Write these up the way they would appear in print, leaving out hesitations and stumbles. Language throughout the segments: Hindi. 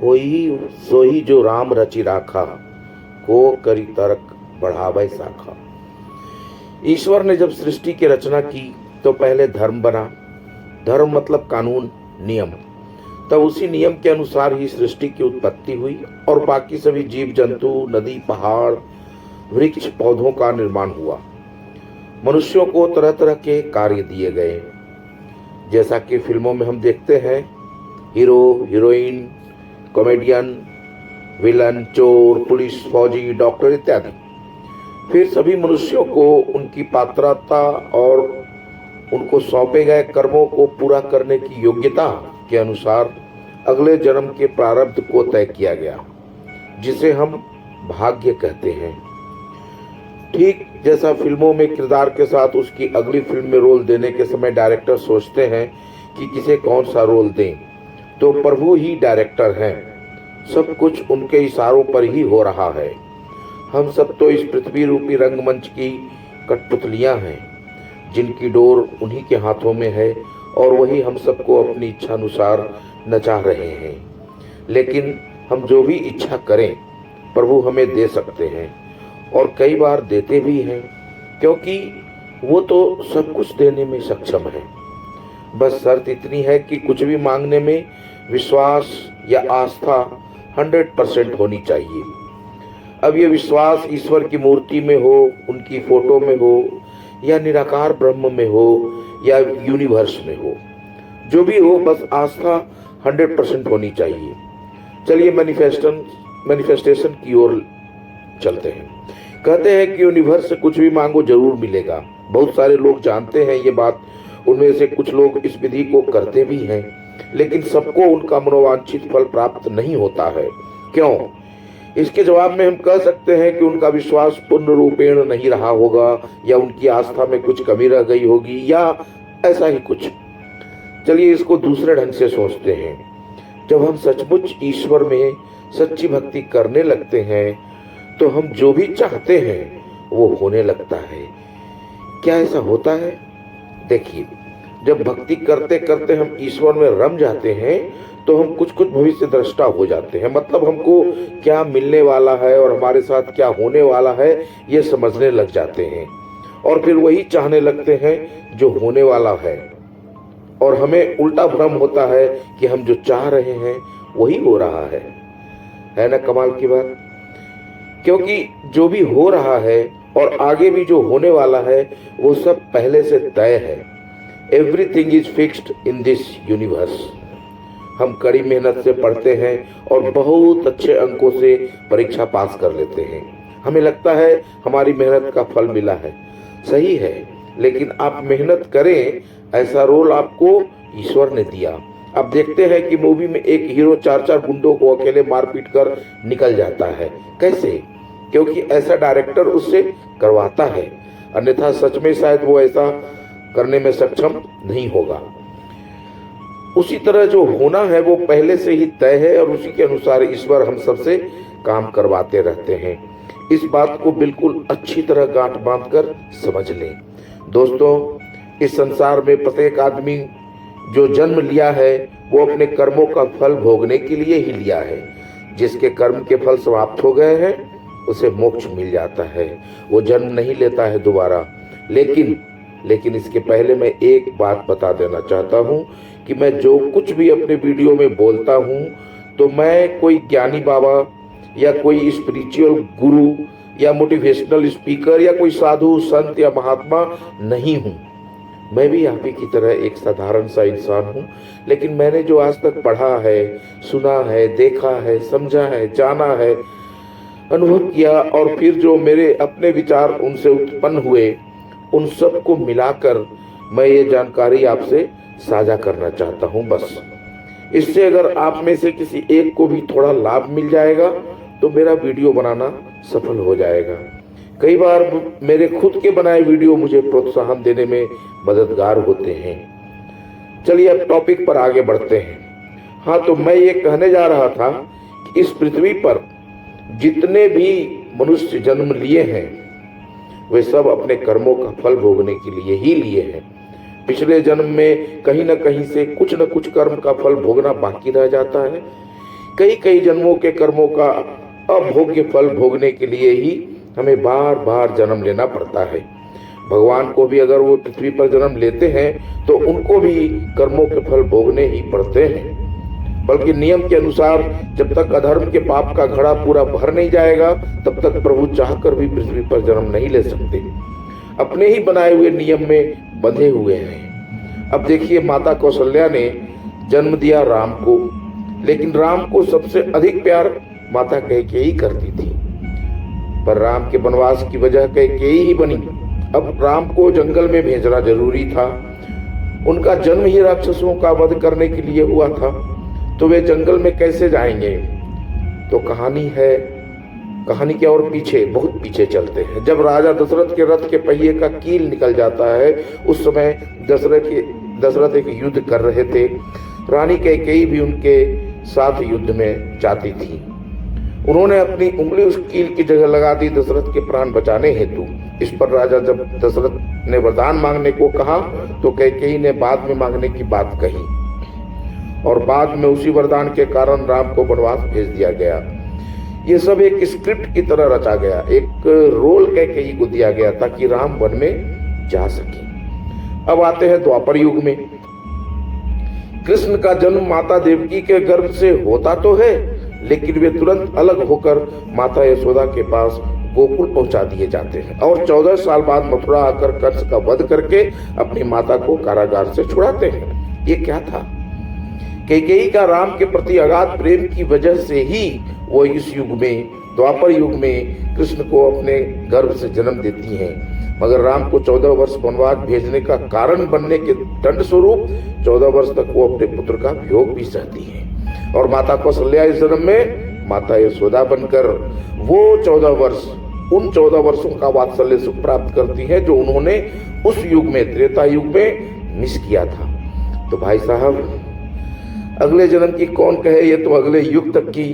होई सोई जो राम रचि राखा, को करी तर्क बढ़ावे शाखा। ईश्वर ने जब सृष्टि की रचना की तो पहले धर्म बना। धर्म मतलब कानून, नियम। तब उसी नियम के अनुसार ही सृष्टि की उत्पत्ति हुई और बाकी सभी जीव जंतु, नदी, पहाड़, वृक्ष, पौधों का निर्माण हुआ। मनुष्यों को तरह तरह के कार्य दिए गए, जैसा कि फिल्मों में हम देखते हैं, हीरो, हीरोइन, कॉमेडियन, विलन, चोर, पुलिस, फौजी, डॉक्टर इत्यादि। फिर सभी मनुष्यों को उनकी पात्रता और उनको सौंपे गए कर्मों को पूरा करने की योग्यता के अनुसार अगले जन्म के प्रारब्ध को तय किया गया, जिसे हम भाग्य कहते हैं। ठीक जैसा फिल्मों में किरदार के साथ उसकी अगली फिल्म में रोल देने के समय डायरेक्टर सोचते हैं कि किसे कौन सा रोल दें, तो प्रभु ही डायरेक्टर हैं। सब कुछ उनके इशारों पर ही हो रहा है। हम सब तो इस पृथ्वी रूपी रंगमंच की कठपुतलियां हैं, जिनकी डोर उन्हीं के हाथों में है और वही हम सबको अपनी इच्छा अनुसार नचा रहे हैं। लेकिन हम जो भी इच्छा करें प्रभु हमें दे सकते हैं और कई बार देते भी हैं, क्योंकि वो तो सब कुछ देने में सक्षम है। बस शर्त इतनी है कि कुछ भी मांगने में विश्वास या आस्था 100% होनी चाहिए। अब ये विश्वास ईश्वर की मूर्ति में हो, उनकी फोटो में हो, या निराकार ब्रह्म में हो, या यूनिवर्स में हो, जो भी हो, बस आस्था 100% होनी चाहिए। चलिए मैनिफेस्टेशन की ओर चलते हैं। कहते हैं कि यूनिवर्स से कुछ भी मांगो जरूर मिलेगा। बहुत सारे लोग जानते हैं ये बात। उनमें से कुछ लोग इस विधि को करते भी हैं, लेकिन सबको उनका मनोवांछित फल प्राप्त नहीं होता है। क्यों? इसके जवाब में हम कह सकते हैं कि उनका विश्वास पूर्ण रूपेण नहीं रहा होगा, या उनकी आस्था में कुछ कमी रह गई होगी, या ऐसा ही कुछ। चलिए इसको दूसरे ढंग से सोचते हैं। जब हम सचमुच ईश्वर में सच्ची भक्ति करने लगते हैं तो हम जो भी चाहते हैं वो होने लगता है। क्या ऐसा होता है? देखिए, जब भक्ति करते करते हम ईश्वर में रम जाते हैं तो हम कुछ कुछ भविष्य दृष्टा हो जाते हैं। मतलब हमको क्या मिलने वाला है और हमारे साथ क्या होने वाला है ये समझने लग जाते हैं, और फिर वही चाहने लगते हैं जो होने वाला है। और हमें उल्टा भ्रम होता है कि हम जो चाह रहे हैं वही हो रहा है ना कमाल की बात? क्योंकि जो भी हो रहा है और आगे भी जो होने वाला है वो सब पहले से तय है। Everything is fixed in this universe. हम कड़ी मेहनत से पढ़ते हैं और बहुत अच्छे अंकों से परीक्षा पास कर लेते हैं। हमें लगता है हमारी मेहनत का फल मिला है। सही है, लेकिन आप मेहनत करें, ऐसा रोल आपको ईश्वर ने दिया। अब देखते हैं कि मूवी में एक हीरो 4-4 गुंडों को अकेले मारपीट कर निकल जाता है। कैसे? क्योंकि ऐसा डायरेक्टर उससे करवाता है, अन्यथा सच में शायद वो ऐसा करने में सक्षम नहीं होगा। उसी तरह जो होना है वो पहले से ही तय है और उसी के अनुसार ईश्वर हम सबसे काम करवाते रहते हैं। इस बात को बिल्कुल अच्छी तरह गांठ बांधकर समझ लें। दोस्तों, इस संसार में प्रत्येक आदमी जो जन्म लिया है वो अपने कर्मों का फल भोगने के लिए ही लिया है। जिसके कर्म के फल समाप्त हो गए हैं उसे मोक्ष मिल जाता है, वो जन्म नहीं लेता है दोबारा। लेकिन इसके पहले मैं एक बात बता देना चाहता हूँ कि मैं जो कुछ भी अपने वीडियो में बोलता हूँ तो मैं कोई ज्ञानी बाबा या कोई स्पिरिचुअल गुरु या मोटिवेशनल स्पीकर या कोई साधु संत या महात्मा नहीं हूँ। मैं भी आप ही की तरह एक साधारण सा इंसान हूँ, लेकिन मैंने जो आज तक पढ़ा है, सुना है, देखा है, समझा है, जाना है, अनुभव किया और फिर जो मेरे अपने विचार उनसे उत्पन्न हुए, उन सब को मिलाकर मैं ये जानकारी आपसे साझा करना चाहता हूँ। बस इससे अगर आप में से किसी एक को भी थोड़ा लाभ मिल जाएगा तो मेरा वीडियो बनाना सफल हो जाएगा। कई बार मेरे खुद के बनाए वीडियो मुझे प्रोत्साहन देने में मददगार होते हैं। चलिए अब टॉपिक पर आगे बढ़ते हैं। हाँ, तो मैं ये कहने जा रहा था कि इस पृथ्वी पर जितने भी मनुष्य जन्म लिए हैं वे सब अपने कर्मों का फल भोगने के लिए ही लिए हैं। पिछले जन्म में कहीं न कहीं से कुछ न कुछ कर्म का फल भोगना बाकी रह जाता है। कई कई जन्मों के कर्मों का अभोग्य फल भोगने के लिए ही हमें बार बार जन्म लेना पड़ता है। भगवान को भी अगर वो पृथ्वी पर जन्म लेते हैं तो उनको भी कर्मों के फल भोगने ही पड़ते हैं। बल्कि नियम के अनुसार जब तक अधर्म के पाप का घड़ा पूरा भर नहीं जाएगा तब तक प्रभु चाहकर भी पृथ्वी पर जन्म नहीं ले सकते, अपने ही बनाए हुए नियम में बंधे हुए हैं। अब देखिए, माता कौशल्या ने जन्म दिया राम को, लेकिन राम को सबसे अधिक प्यार माता कैकेयी करती थी, पर राम के वनवास की वजह कैकेयी ही बनी। अब राम को जंगल में भेजना जरूरी था। उनका जन्म ही राक्षसों का वध करने के लिए हुआ था, तो वे जंगल में कैसे जाएंगे? तो कहानी के और पीछे, बहुत पीछे चलते हैं। जब राजा दशरथ के रथ के पहिए का कील निकल जाता है, उस समय दशरथ एक युद्ध कर रहे थे। रानी कैकेयी भी उनके साथ युद्ध में जाती थी। उन्होंने अपनी उंगली उस कील की जगह लगा दी दशरथ के प्राण बचाने हेतु। इस पर राजा जब दशरथ ने वरदान मांगने को कहा तो कैकेयी ने बाद में मांगने की बात कही, और बाद में उसी वरदान के कारण राम को वनवास भेज दिया गया। ये सब एक स्क्रिप्ट की तरह रचा गया, एक रोल कैकेयी को दिया गया ताकि राम वन में जा सके। अब आते हैं द्वापर युग में। कृष्ण का जन्म माता देवकी के गर्भ से होता तो है, लेकिन वे तुरंत अलग होकर माता यशोदा के पास गोकुल पहुंचा दिए जाते हैं और 14 साल बाद मथुरा आकर कंस का वध करके अपनी माता को कारागार से छुड़ाते हैं। ये क्या था? कैकेयी का राम के प्रति अगाध प्रेम की वजह से ही वो इस युग में, द्वापर युग में, कृष्ण को अपने गर्भ से जन्म देती हैं। मगर राम को 14 वर्ष वनवास भेजने का कारण बनने के दंड स्वरूप 14 वर्ष तक वो अपने पुत्र का वियोग भी सहती हैं। और माता कौशल्या इस जन्म में माता यशोदा बनकर वो 14 वर्षों का वात्सल्य सुख प्राप्त करती है जो उन्होंने उस युग में, त्रेता युग में मिस किया था। तो भाई साहब, अगले जन्म की कौन कहे, ये तो अगले युग तक की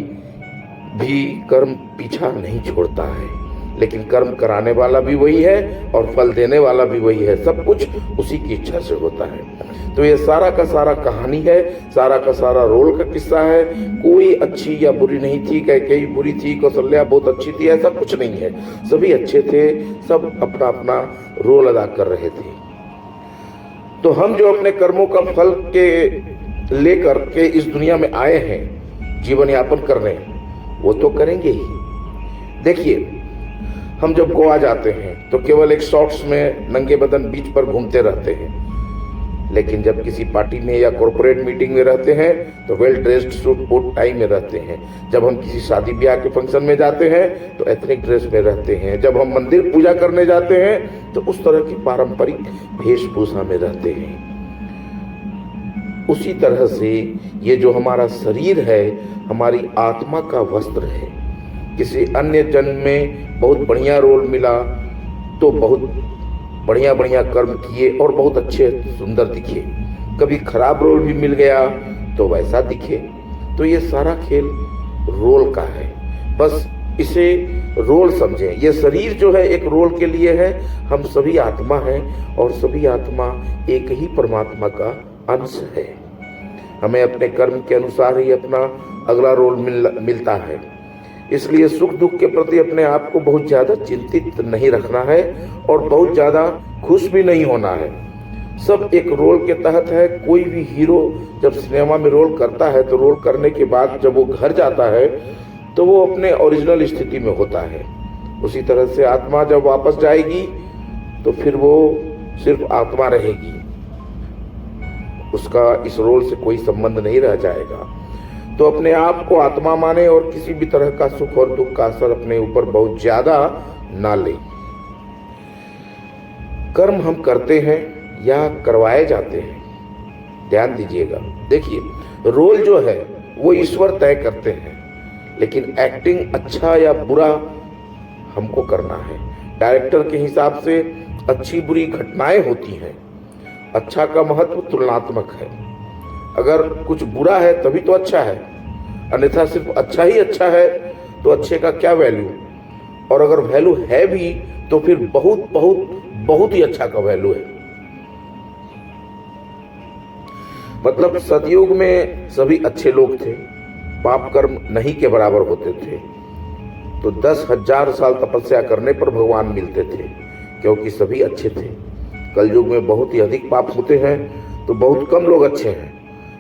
भी कर्म पीछा नहीं छोड़ता है। लेकिन कर्म कराने वाला भी वही है और फल देने वाला भी वही है। सब कुछ उसी की इच्छा से होता है। तो ये सारा का सारा कहानी है, सारा का सारा रोल का किस्सा है। कोई अच्छी या बुरी नहीं थी, कैकेयी बुरी थी, कौशल्या बहुत अच्छी थी, ऐसा कुछ नहीं है। सभी अच्छे थे, सब अपना अपना रोल अदा कर रहे थे। तो हम जो अपने कर्मों का फल के लेकर के इस दुनिया में आए हैं जीवन यापन करने, वो तो करेंगे ही। देखिए, हम जब गोवा जाते हैं तो केवल एक शॉर्ट्स में नंगे बदन बीच पर घूमते रहते हैं, लेकिन जब किसी पार्टी में या कॉर्पोरेट मीटिंग में रहते हैं तो well dressed suit boot tie में रहते हैं। जब हम किसी शादी ब्याह के फंक्शन में जाते हैं तो एथनिक ड्रेस में रहते हैं। जब हम मंदिर पूजा करने जाते हैं तो उस तरह की पारंपरिक वेशभूषा में रहते हैं। उसी तरह से ये जो हमारा शरीर है, हमारी आत्मा का वस्त्र है। किसी अन्य जन्म में बहुत बढ़िया रोल मिला तो बहुत बढ़िया बढ़िया कर्म किए और बहुत अच्छे सुंदर दिखे। कभी खराब रोल भी मिल गया तो वैसा दिखे। तो ये सारा खेल रोल का है, बस इसे रोल समझें। ये शरीर जो है एक रोल के लिए है। हम सभी आत्मा हैं और सभी आत्मा एक ही परमात्मा का अंश है। हमें अपने कर्म के अनुसार ही अपना अगला रोल मिलता है। इसलिए सुख दुख के प्रति अपने आप को बहुत ज़्यादा चिंतित नहीं रखना है और बहुत ज़्यादा खुश भी नहीं होना है। सब एक रोल के तहत है। कोई भी हीरो जब सिनेमा में रोल करता है तो रोल करने के बाद जब वो घर जाता है तो वो अपने ओरिजिनल स्थिति में होता है। उसी तरह से आत्मा जब वापस जाएगी तो फिर वो सिर्फ आत्मा रहेगी, उसका इस रोल से कोई संबंध नहीं रह जाएगा। तो अपने आप को आत्मा माने और किसी भी तरह का सुख और दुख का असर अपने ऊपर बहुत ज्यादा ना ले। कर्म हम करते हैं या करवाए जाते हैं, ध्यान दीजिएगा। देखिए, रोल जो है वो ईश्वर तय करते हैं, लेकिन एक्टिंग अच्छा या बुरा हमको करना है। डायरेक्टर के हिसाब से अच्छी बुरी घटनाएं होती हैं। अच्छा का महत्व तुलनात्मक है। अगर कुछ बुरा है तभी तो अच्छा है, अन्यथा सिर्फ अच्छा ही अच्छा है तो अच्छे का क्या वैल्यू। और अगर वैल्यू है भी तो फिर बहुत बहुत बहुत ही अच्छा का वैल्यू है। मतलब सतयुग में सभी अच्छे लोग थे पाप कर्म नहीं के बराबर होते थे, तो 10,000 साल तपस्या करने पर भगवान मिलते थे, क्योंकि सभी अच्छे थे। कलयुग में बहुत ही अधिक पाप होते हैं, तो बहुत कम लोग अच्छे हैं।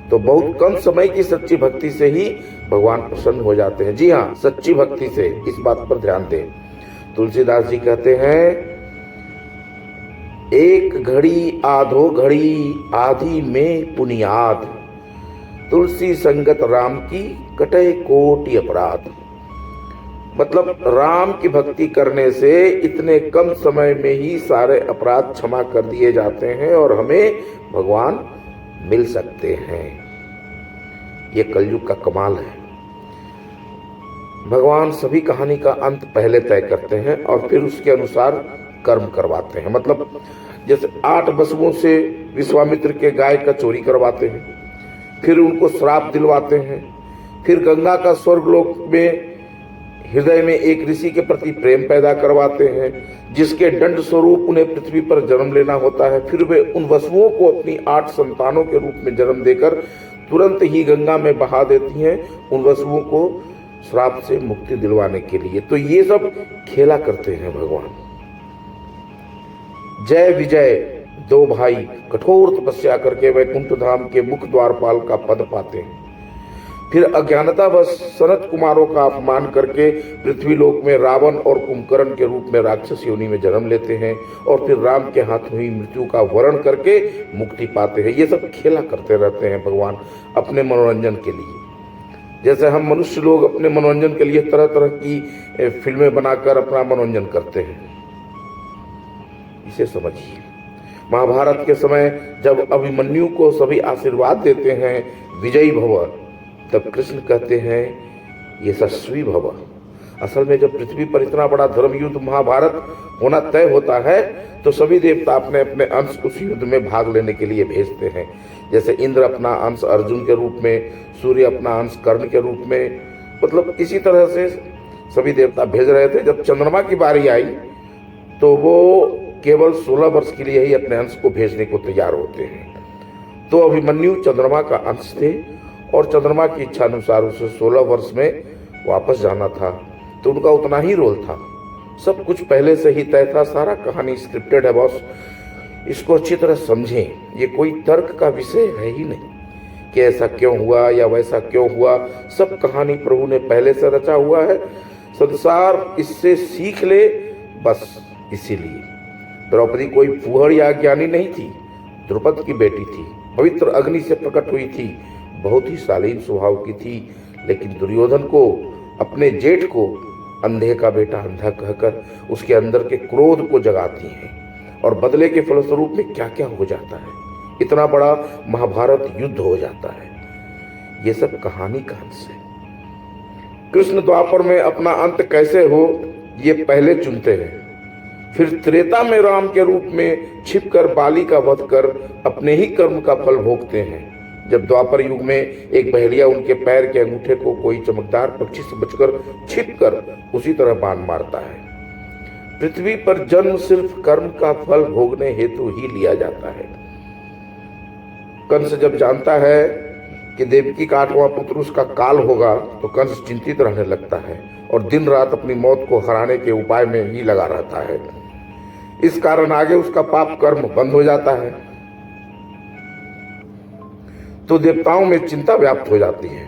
तो बहुत कम समय की सच्ची भक्ति से ही भगवान प्रसन्न हो जाते हैं। जी हाँ, सच्ची भक्ति से, इस बात पर ध्यान दें। तुलसीदास जी कहते हैं, एक घड़ी आधो घड़ी आधी में पुनियाद, तुलसी संगत राम की कटे कोटि अपराध। मतलब राम की भक्ति करने से इतने कम समय में ही सारे अपराध क्षमा कर दिए जाते हैं और हमें भगवान मिल सकते हैं। ये कलयुग का कमाल है। भगवान सभी कहानी का अंत पहले तय करते हैं और फिर उसके अनुसार कर्म करवाते हैं। मतलब जैसे 8 वसुओं से विश्वामित्र के गाय का चोरी करवाते हैं, फिर उनको श्राप दिलवाते हैं, फिर गंगा का स्वर्गलोक में हृदय में एक ऋषि के प्रति प्रेम पैदा करवाते हैं, जिसके दंड स्वरूप उन्हें पृथ्वी पर जन्म लेना होता है। फिर वे उन वसुओं को अपनी 8 संतानों के रूप में जन्म देकर तुरंत ही गंगा में बहा देती हैं, उन वसुओं को श्राप से मुक्ति दिलवाने के लिए। तो ये सब खेला करते हैं भगवान। जय विजय 2 भाई कठोर तपस्या करके वैकुंठ धाम के मुख द्वारपाल का पद पाते हैं। फिर अज्ञानतावश सनत कुमारों का अपमान करके पृथ्वीलोक में रावण और कुंभकर्ण के रूप में राक्षस योनि में जन्म लेते हैं और फिर राम के हाथ हुई मृत्यु का वरण करके मुक्ति पाते हैं। ये सब खेला करते रहते हैं भगवान अपने मनोरंजन के लिए। जैसे हम मनुष्य लोग अपने मनोरंजन के लिए तरह तरह की फिल्में बनाकर अपना मनोरंजन करते हैं, इसे समझिए। महाभारत के समय जब अभिमन्यु को सभी आशीर्वाद देते हैं विजयी भव, तब कृष्ण कहते हैं यशस्वी भव। असल में जब पृथ्वी पर इतना बड़ा धर्म युद्ध महाभारत होना तय होता है, तो सभी देवता अपने अपने अंश उस युद्ध में भाग लेने के लिए भेजते हैं। जैसे इंद्र अपना अंश अर्जुन के रूप में, सूर्य अपना अंश कर्ण के रूप में, मतलब इसी तरह से सभी देवता भेज रहे थे। जब चंद्रमा की बारी आई तो वो केवल 16 वर्ष के लिए ही अपने अंश को भेजने को तैयार होते हैं। तो अभिमन्यु चंद्रमा का अंश थे और चंद्रमा की इच्छा अनुसार उसे 16 वर्ष में वापस जाना था, तो उनका उतना ही रोल था। सब कुछ पहले से ही तय था, सारा कहानी स्क्रिप्टेड है बॉस। इसको अच्छी तरह समझें। ये कोई तर्क का विषय है ही नहीं कि ऐसा क्यों हुआ या वैसा क्यों हुआ। सब कहानी प्रभु ने पहले से रचा हुआ है, संसार इससे सीख ले, बस इसीलिए। द्रौपदी कोई फूहड़ या ज्ञानी नहीं थी, द्रुपद की बेटी थी, पवित्र अग्नि से प्रकट हुई थी, बहुत ही शालीन स्वभाव की थी। लेकिन दुर्योधन को, अपने जेठ को अंधे का बेटा अंधा कहकर उसके अंदर के क्रोध को जगाती हैं और बदले के फलस्वरूप में क्या क्या हो जाता है। इतना बड़ा महाभारत युद्ध हो जाता है। ये सब कहानी का अंश है। कृष्ण द्वापर में अपना अंत कैसे हो ये पहले चुनते हैं, फिर त्रेता में राम के रूप में छिपकर बाली का वध कर अपने ही कर्म का फल भोगते हैं। जब द्वापर युग में एक बहेलिया उनके पैर के अंगूठे को कोई चमकदार पक्षी से बचकर छिपकर उसी तरह बाण मारता है। पृथ्वी पर जन्म सिर्फ कर्म का फल भोगने हेतु ही लिया जाता है। कंस जब जानता है कि देवकी का 8वां पुत्र उसका काल होगा, तो कंस चिंतित रहने लगता है और दिन रात अपनी मौत को हराने के उपाय में ही लगा रहता है। इस कारण आगे उसका पाप कर्म बंद हो जाता है। तो देवताओं में चिंता व्याप्त हो जाती है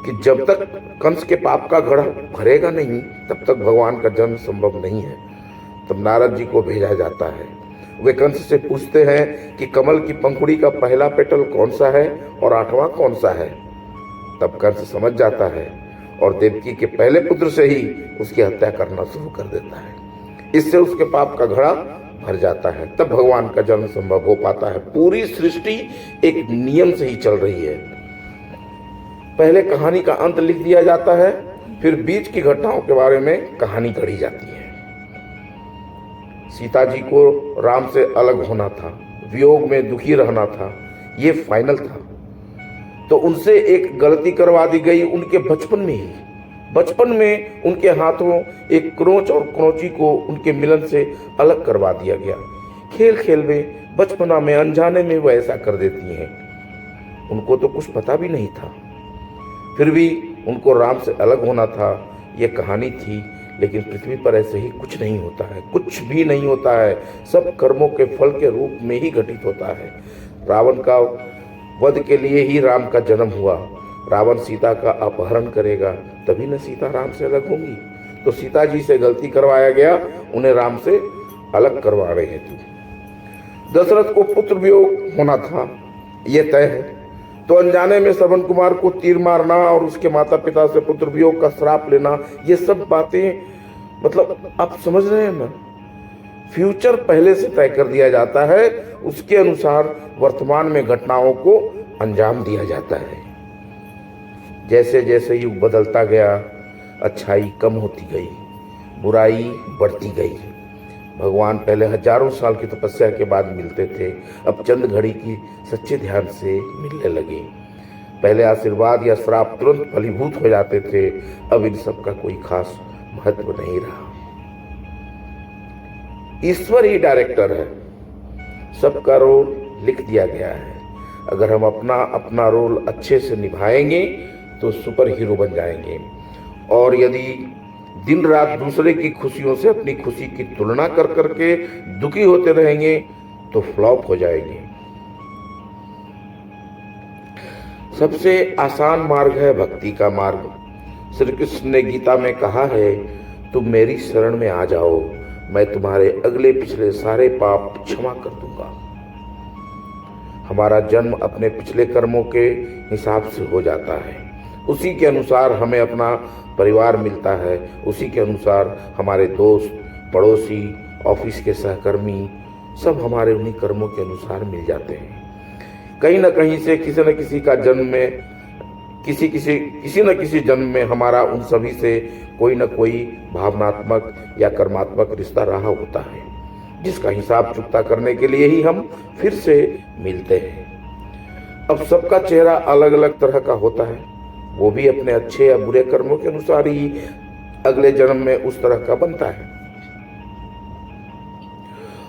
कि जब तक कंस के पाप का घड़ा भरेगा नहीं, तब तक भगवान का जन्म संभव नहीं है। तब नारद जी को भेजा जाता है। वे कंस से पूछते हैं कि कमल की पंखुड़ी का पहला पेटल कौन सा है और 8वां कौन सा है। तब कंस समझ जाता है और देवकी के पहले पुत्र से ही उसकी हत्या करना शुरू कर देता है। इससे उसके पाप का घड़ा भर जाता है। तब भगवान का जन्म संभव हो पाता है। पूरी सृष्टि एक नियम से ही चल रही है। पहले कहानी का अंत लिख दिया जाता है, फिर बीच की घटनाओं के बारे में कहानी गढ़ी जाती है। सीता जी को राम से अलग होना था, वियोग में दुखी रहना था, ये फाइनल था। तो उनसे एक गलती करवा दी गई उनके बचपन में ही। बचपन में उनके हाथों एक क्रोच और क्रोची को उनके मिलन से अलग करवा दिया गया। खेल खेल में, बचपना में, अनजाने में वो ऐसा कर देती हैं। उनको तो कुछ पता भी नहीं था। फिर भी उनको राम से अलग होना था, ये कहानी थी। लेकिन पृथ्वी पर ऐसे ही कुछ नहीं होता है, कुछ भी नहीं होता है, सब कर्मों के फल के रूप में ही घटित होता है। रावण का वध के लिए ही राम का जन्म हुआ। रावण सीता का अपहरण करेगा तभी न सीता राम से अलग होंगी। तो सीता जी से गलती करवाया गया, उन्हें राम से अलग करवा रहे हेतु। दशरथ को पुत्र वियोग होना था, यह तय है। तो अनजाने में श्रवण कुमार को तीर मारना और उसके माता पिता से पुत्र वियोग का श्राप लेना, ये सब बातें मतलब आप समझ रहे हैं ना। फ्यूचर पहले से तय कर दिया जाता है, उसके अनुसार वर्तमान में घटनाओं को अंजाम दिया जाता है। जैसे जैसे युग बदलता गया, अच्छाई कम होती गई, बुराई बढ़ती गई। भगवान पहले हजारों साल की तपस्या के बाद मिलते थे, अब चंद घड़ी की सच्चे ध्यान से मिलने लगे। पहले आशीर्वाद या श्राप तुरंत फलीभूत हो जाते थे, अब इन सब का कोई खास महत्व नहीं रहा। ईश्वर ही डायरेक्टर है, सबका रोल लिख दिया गया है। अगर हम अपना अपना रोल अच्छे से निभाएंगे तो सुपर हीरो बन जाएंगे, और यदि दिन रात दूसरे की खुशियों से अपनी खुशी की तुलना कर करके दुखी होते रहेंगे तो फ्लॉप हो जाएंगे। सबसे आसान मार्ग है भक्ति का मार्ग। श्री कृष्ण ने गीता में कहा है, तुम मेरी शरण में आ जाओ, मैं तुम्हारे अगले पिछले सारे पाप क्षमा कर दूंगा। हमारा जन्म अपने पिछले कर्मों के हिसाब से हो जाता है, उसी के अनुसार हमें अपना परिवार मिलता है, उसी के अनुसार हमारे दोस्त, पड़ोसी, ऑफिस के सहकर्मी सब हमारे उन्हीं कर्मों के अनुसार मिल जाते हैं। कहीं ना कहीं से किसी न किसी का जन्म में किसी न किसी जन्म में हमारा उन सभी से कोई न कोई भावनात्मक या कर्मात्मक रिश्ता रहा होता है, जिसका हिसाब चुकता करने के लिए ही हम फिर से मिलते हैं। अब सबका चेहरा अलग अलग तरह का होता है, वो भी अपने अच्छे या बुरे कर्मों के अनुसार ही अगले जन्म में उस तरह का बनता है,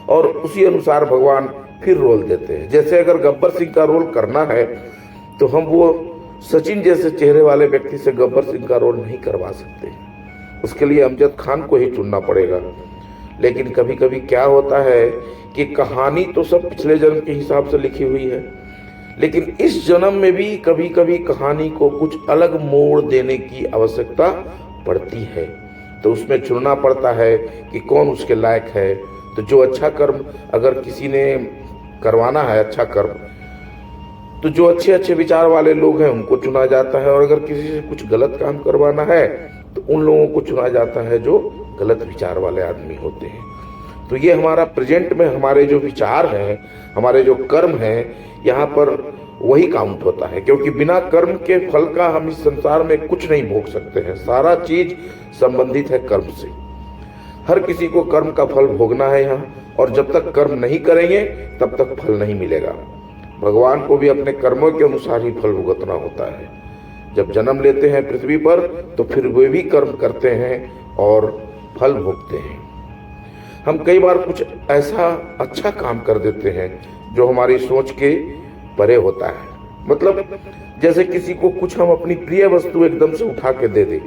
और उसी अनुसार भगवान फिर रोल देते हैं। जैसे अगर गब्बर सिंह का रोल करना है तो हम वो सचिन जैसे चेहरे वाले व्यक्ति से गब्बर सिंह का रोल नहीं करवा सकते, उसके लिए अमजद खान को ही चुनना पड़ेगा। लेकिन कभी कभी क्या होता है कि कहानी तो सब पिछले जन्म के हिसाब से लिखी हुई है, लेकिन इस जन्म में भी कभी कभी कहानी को कुछ अलग मोड़ देने की आवश्यकता पड़ती है, तो उसमें चुनना पड़ता है कि कौन उसके लायक है। तो जो अच्छा कर्म अगर किसी ने करवाना है, अच्छा कर्म, तो जो अच्छे अच्छे विचार वाले लोग हैं उनको चुना जाता है, और अगर किसी से कुछ गलत काम करवाना है तो उन लोगों को चुना जाता है जो गलत विचार वाले आदमी होते हैं। तो ये हमारा प्रेजेंट में हमारे जो विचार हैं, हमारे जो कर्म हैं, यहाँ पर वही काउंट होता है, क्योंकि बिना कर्म के फल का हम इस संसार में कुछ नहीं भोग सकते हैं। सारा चीज संबंधित है कर्म से। हर किसी को कर्म का फल भोगना है यहाँ, और जब तक कर्म नहीं करेंगे तब तक फल नहीं मिलेगा। भगवान को भी अपने कर्मों के अनुसार ही फल भुगतना होता है। जब जन्म लेते हैं पृथ्वी पर तो फिर वे भी कर्म करते हैं और फल भोगते हैं। हम कई बार कुछ ऐसा अच्छा काम कर देते हैं जो हमारी सोच के परे होता है। मतलब जैसे किसी को कुछ हम अपनी प्रिय वस्तु एकदम से उठा के दे दें,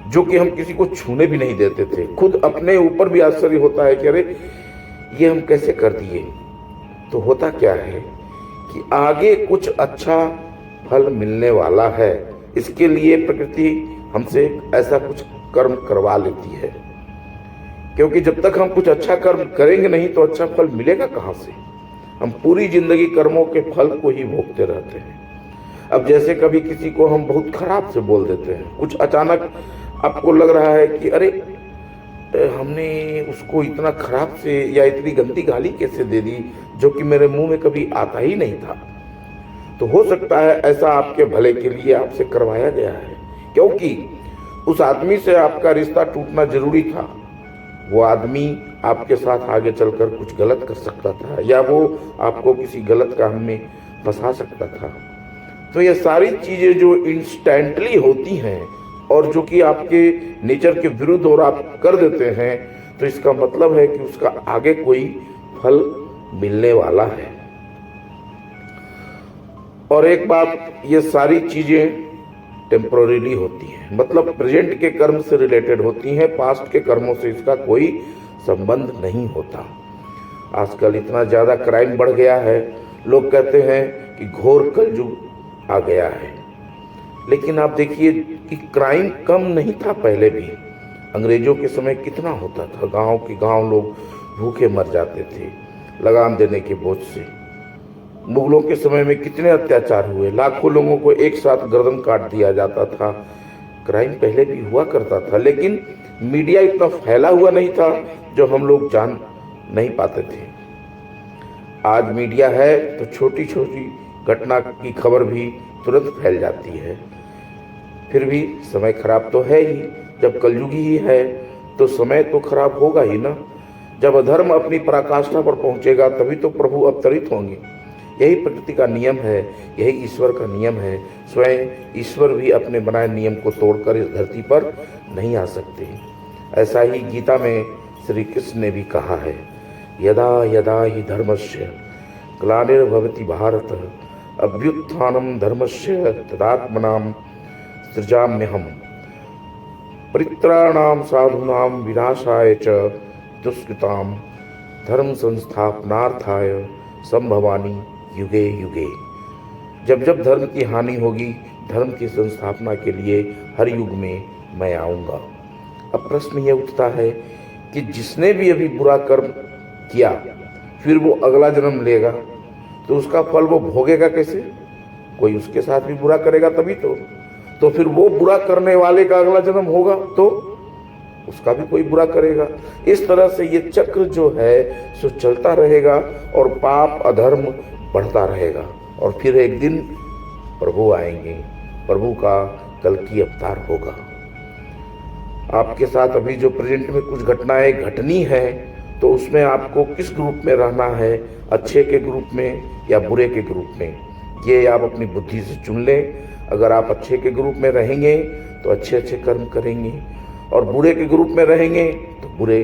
जो कि हम किसी को छूने भी नहीं देते थे। खुद अपने ऊपर भी आश्चर्य होता है कि अरे ये हम कैसे कर दिए। तो होता क्या है कि आगे कुछ अच्छा फल मिलने वाला है, इसके लिए प्रकृति हमसे ऐसा कुछ कर्म करवा लेती है, क्योंकि जब तक हम कुछ अच्छा कर्म करेंगे नहीं तो अच्छा फल मिलेगा कहाँ से। हम पूरी जिंदगी कर्मों के फल को ही भोगते रहते हैं। अब जैसे कभी किसी को हम बहुत खराब से बोल देते हैं, कुछ अचानक आपको लग रहा है कि अरे हमने उसको इतना खराब से या इतनी गंदी गाली कैसे दे दी जो कि मेरे मुंह में कभी आता ही नहीं था। तो हो सकता है ऐसा आपके भले के लिए आपसे करवाया गया है, क्योंकि उस आदमी से आपका रिश्ता टूटना जरूरी था। वो आदमी आपके साथ आगे चलकर कुछ गलत कर सकता था, या वो आपको किसी गलत काम में फंसा सकता था। तो ये सारी चीजें जो इंस्टेंटली होती हैं और जो कि आपके नेचर के विरुद्ध और आप कर देते हैं, तो इसका मतलब है कि उसका आगे कोई फल मिलने वाला है। और एक बात, ये सारी चीजें टेम्पोररीली होती हैं, मतलब प्रेजेंट के कर्म से रिलेटेड होती हैं, पास्ट के कर्मों से इसका कोई संबंध नहीं होता। आजकल इतना ज़्यादा क्राइम बढ़ गया है, लोग कहते हैं कि घोर कलयुग आ गया है, लेकिन आप देखिए कि क्राइम कम नहीं था पहले भी। अंग्रेजों के समय कितना होता था, गांव के गांव लोग भूखे मर जाते थे लगाम देने के बोझ से। मुगलों के समय में कितने अत्याचार हुए, लाखों लोगों को एक साथ गर्दन काट दिया जाता था। क्राइम पहले भी हुआ करता था, लेकिन मीडिया इतना फैला हुआ नहीं था जो हम लोग जान नहीं पाते थे। आज मीडिया है तो छोटी छोटी घटना की खबर भी तुरंत फैल जाती है। फिर भी समय खराब तो है ही, जब कलयुग ही है तो समय तो खराब होगा ही ना। जब अधर्म अपनी पराकाष्ठा पर पहुंचेगा तभी तो प्रभु अवतरित होंगे। यही प्रकृति का नियम है, यही ईश्वर का नियम है। स्वयं ईश्वर भी अपने बनाए नियम को तोड़कर इस धरती पर नहीं आ सकते। ऐसा ही गीता में श्री कृष्ण ने भी कहा है, यदा यदा हि धर्मस्य ग्लानिर्भवति भारत अभ्युत्थानं धर्मस्य तदात्मनां सृजाम्यहम् परित्राणां साधूनां विनाशाय च दुष्कृतां धर्म संस्थापनार्थाय संभवानि युगे युगे। जब जब धर्म की हानि होगी, धर्म की संस्थापना के लिए हर युग में मैं आऊँगा। अब प्रश्न ये उठता है कि जिसने भी अभी बुरा कर्म किया फिर वो अगला जन्म लेगा, तो उसका फल वो भोगेगा कैसे? कोई उसके साथ भी बुरा करेगा तभी तो फिर वो बुरा करने वाले का अगला जन्म होगा तो उसका भी कोई बुरा करेगा। इस तरह से ये चक्र जो है सो चलता रहेगा और पाप अधर्म बढ़ता रहेगा। और फिर एक दिन प्रभु आएंगे, प्रभु का कल की अवतार होगा। आपके साथ अभी जो प्रेजेंट में कुछ घटनाएं घटनी है, तो उसमें आपको किस ग्रुप में रहना है, अच्छे के ग्रुप में या बुरे के ग्रुप में, ये आप अपनी बुद्धि से चुन लें। अगर आप अच्छे के ग्रुप में रहेंगे तो अच्छे अच्छे कर्म करेंगे, और बुरे के ग्रुप में रहेंगे तो बुरे।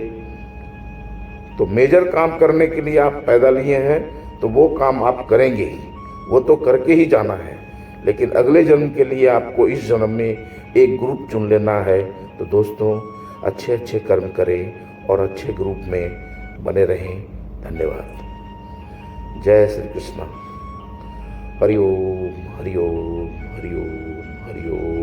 तो मेजर काम करने के लिए आप पैदा लिए हैं तो वो काम आप करेंगे ही, वो तो करके ही जाना है। लेकिन अगले जन्म के लिए आपको इस जन्म में एक ग्रुप चुन लेना है। तो दोस्तों, अच्छे अच्छे कर्म करें और अच्छे ग्रुप में बने रहें। धन्यवाद। जय श्री कृष्ण। हरि ओम हरि ओम हरि ओम हरि ओम।